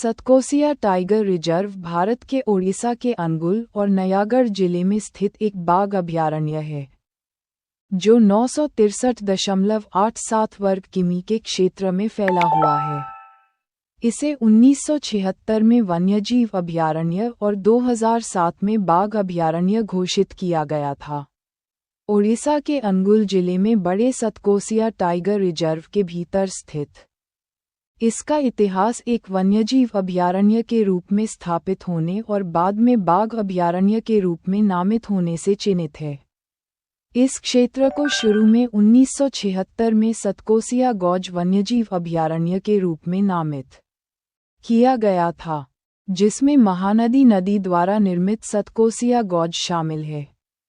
Satkosia tiger reserve Bharat के ओडिशा के अनुगुल और नयागढ़ जिले में स्थित एक बाघ अभयारण्य है, जो 963.87 वर्ग किमी के क्षेत्र में फैला हुआ है। इसे 1976 में वन्यजीव अभयारण्य और 2007 में बाघ अभयारण्य घोषित किया गया था। ओडिशा के अनुगुल जिले में बड़े सतकोसिया टाइगर रिजर्व के भीतर स्थित इसका इतिहास एक वन्यजीव अभयारण्य के रूप में स्थापित होने और बाद में बाघ अभयारण्य के रूप में नामित होने से चिन्हित है। इस क्षेत्र को शुरू में 1976 में सतकोसिया गौज वन्यजीव अभयारण्य के रूप में नामित किया गया था, जिसमें महानदी नदी द्वारा निर्मित सतकोसिया गौज शामिल है।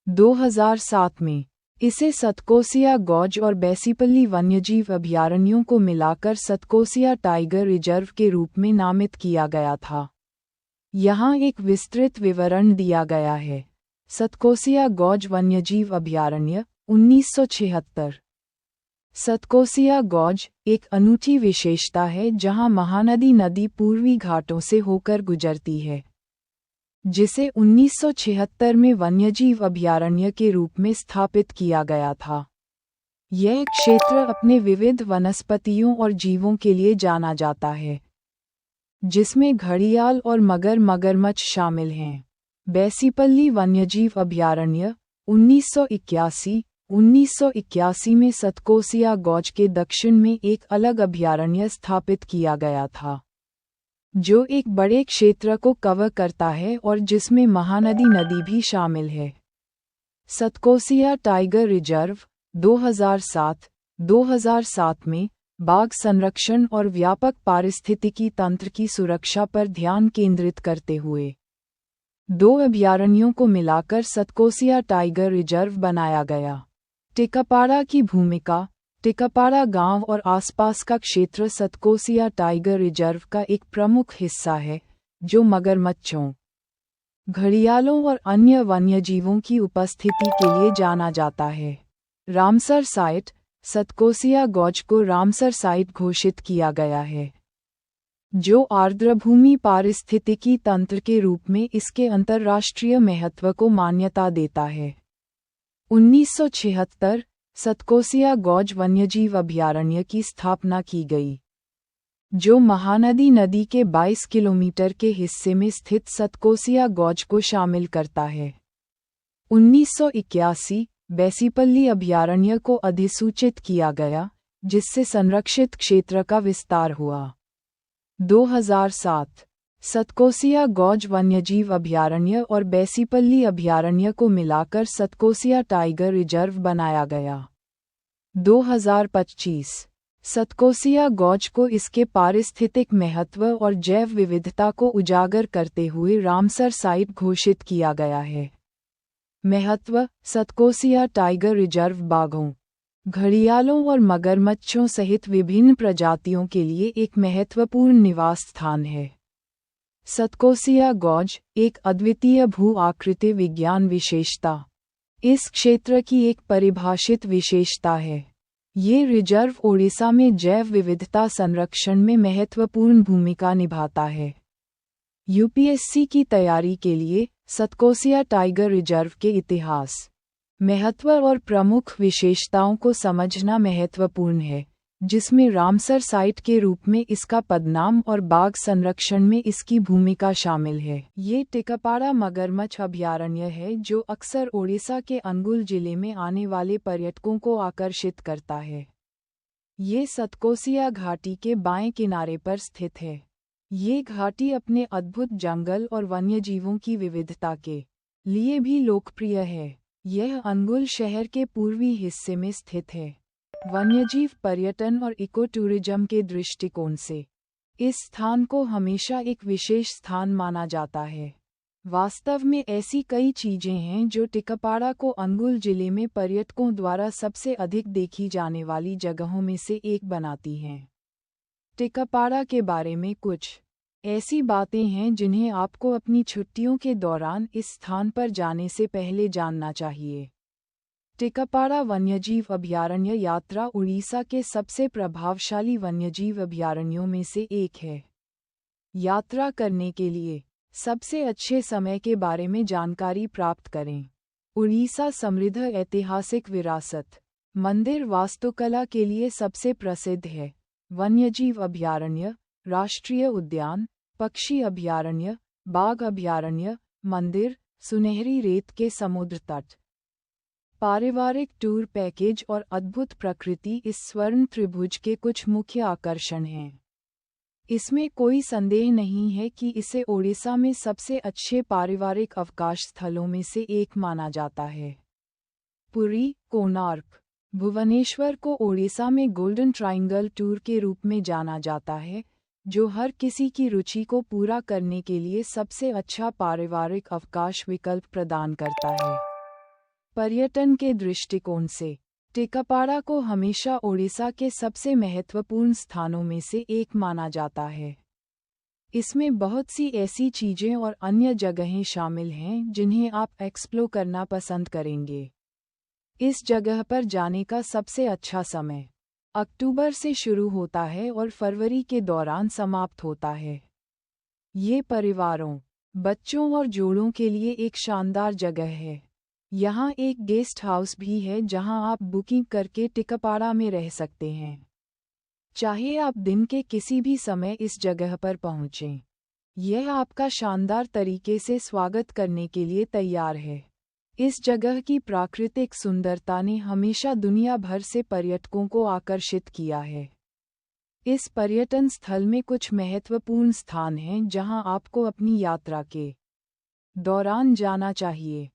2007 में इसे सतकोसिया गौज और बैसीपल्ली वन्यजीव अभयारण्यों को मिलाकर सतकोसिया टाइगर रिजर्व के रूप में नामित किया गया था। यहाँ एक विस्तृत विवरण दिया गया है। सतकोसिया गौज वन्यजीव अभयारण्य 1976। सतकोसिया गौज एक अनूठी विशेषता है जहाँ महानदी नदी पूर्वी घाटों से होकर गुजरती है, जिसे 1976 में वन्यजीव अभयारण्य के रूप में स्थापित किया गया था। यह क्षेत्र अपने विविध वनस्पतियों और जीवों के लिए जाना जाता है, जिसमें घड़ियाल और मगरमच्छ शामिल हैं। बैसीपल्ली वन्यजीव अभयारण्य 1981 में सतकोसिया गौज के दक्षिण में एक अलग अभयारण्य स्थापित किया गया था, जो एक बड़े क्षेत्र को कवर करता है और जिसमें महानदी नदी भी शामिल है। सतकोसिया टाइगर रिजर्व 2007 में बाघ संरक्षण और व्यापक पारिस्थितिकी तंत्र की सुरक्षा पर ध्यान केंद्रित करते हुए 2 अभयारण्यों को मिलाकर सतकोसिया टाइगर रिजर्व बनाया गया। टिकापाड़ा की भूमिका। टिकापाड़ा गांव और आसपास का क्षेत्र सतकोसिया टाइगर रिजर्व का एक प्रमुख हिस्सा है, जो मगरमच्छों, घड़ियालों और अन्य वन्यजीवों की उपस्थिति के लिए जाना जाता है। Ramsar site. सतकोसिया गौज को रामसर साइट घोषित किया गया है, जो आर्द्रभूमि पारिस्थितिकी तंत्र के रूप में इसके अंतर्राष्ट्रीय महत्व को मान्यता देता है। 1976 सतकोसिया गौज वन्यजीव अभयारण्य की स्थापना की गई, जो महानदी नदी के 22 किलोमीटर के हिस्से में स्थित सतकोसिया गौज को शामिल करता है। 1981 बैसीपल्ली अभयारण्य को अधिसूचित किया गया, जिससे संरक्षित क्षेत्र का विस्तार हुआ। 2007 सतकोसिया गौज वन्यजीव अभयारण्य और बैसीपल्ली अभयारण्य को मिलाकर सतकोसिया टाइगर रिजर्व बनाया गया। 2025 सतकोसिया गौज को इसके पारिस्थितिक महत्व और जैव विविधता को उजागर करते हुए रामसर साइट घोषित किया गया है। महत्व। सतकोसिया टाइगर रिजर्व बाघों, घड़ियालों और मगरमच्छों सहित विभिन्न प्रजातियों के लिए एक महत्वपूर्ण निवास स्थान है। सतकोसिया गौज एक अद्वितीय भू-आकृति विज्ञान विशेषता इस क्षेत्र की एक परिभाषित विशेषता है। ये रिजर्व ओडिशा में जैव विविधता संरक्षण में महत्वपूर्ण भूमिका निभाता है। यूपीएससी की तैयारी के लिए सतकोसिया टाइगर रिजर्व के इतिहास, महत्व और प्रमुख विशेषताओं को समझना महत्वपूर्ण है, जिसमें रामसर साइट के रूप में इसका पदनाम और बाघ संरक्षण में इसकी भूमिका शामिल है। ये टिकापाड़ा मगरमच्छ अभयारण्य है, जो अक्सर ओडिशा के अनुगुल जिले में आने वाले पर्यटकों को आकर्षित करता है। ये सतकोसिया घाटी के बाएं किनारे पर स्थित है। ये घाटी अपने अद्भुत जंगल और वन्यजीवों की विविधता के लिए भी लोकप्रिय है। यह अनुगुल शहर के पूर्वी हिस्से में स्थित है। वन्यजीव पर्यटन और इको टूरिज्म के दृष्टिकोण से इस स्थान को हमेशा एक विशेष स्थान माना जाता है। वास्तव में ऐसी कई चीजें हैं जो टिकापाड़ा को अनुगुल जिले में पर्यटकों द्वारा सबसे अधिक देखी जाने वाली जगहों में से एक बनाती हैं। टिकापाड़ा के बारे में कुछ ऐसी बातें हैं जिन्हें आपको अपनी छुट्टियों के दौरान इस स्थान पर जाने से पहले जानना चाहिए। टिकापाड़ा वन्यजीव अभयारण्य यात्रा उड़ीसा के सबसे प्रभावशाली वन्यजीव अभयारण्यों में से एक है। यात्रा करने के लिए सबसे अच्छे समय के बारे में जानकारी प्राप्त करें। उड़ीसा समृद्ध ऐतिहासिक विरासत, मंदिर वास्तुकला के लिए सबसे प्रसिद्ध है। वन्यजीव अभयारण्य, राष्ट्रीय उद्यान, पक्षी अभयारण्य, बाघ अभयारण्य, मंदिर, सुनहरी रेत के समुद्र तट। पारिवारिक टूर पैकेज और अद्भुत प्रकृति इस स्वर्ण त्रिभुज के कुछ मुख्य आकर्षण हैं। इसमें कोई संदेह नहीं है कि इसे ओडिशा में सबसे अच्छे पारिवारिक अवकाश स्थलों में से एक माना जाता है। पुरी, कोणार्क, भुवनेश्वर को ओडिशा में गोल्डन ट्रायंगल टूर के रूप में जाना जाता है, जो हर किसी की रुचि को पूरा करने के लिए सबसे अच्छा पारिवारिक अवकाश विकल्प प्रदान करता है। पर्यटन के दृष्टिकोण से टिकापाड़ा को हमेशा ओडिशा के सबसे महत्वपूर्ण स्थानों में से एक माना जाता है। इसमें बहुत सी ऐसी चीजें और अन्य जगहें शामिल हैं जिन्हें आप एक्सप्लोर करना पसंद करेंगे। इस जगह पर जाने का सबसे अच्छा समय अक्टूबर से शुरू होता है और फरवरी के दौरान समाप्त होता है। ये परिवारों, बच्चों और जोड़ों के लिए एक शानदार जगह है। यहाँ एक गेस्ट हाउस भी है जहाँ आप बुकिंग करके टिकापाड़ा में रह सकते हैं। चाहे आप दिन के किसी भी समय इस जगह पर पहुँचें, यह आपका शानदार तरीके से स्वागत करने के लिए तैयार है। इस जगह की प्राकृतिक सुंदरता ने हमेशा दुनिया भर से पर्यटकों को आकर्षित किया है। इस पर्यटन स्थल में कुछ महत्वपूर्ण स्थान हैं जहां आपको अपनी यात्रा के दौरान जाना चाहिए।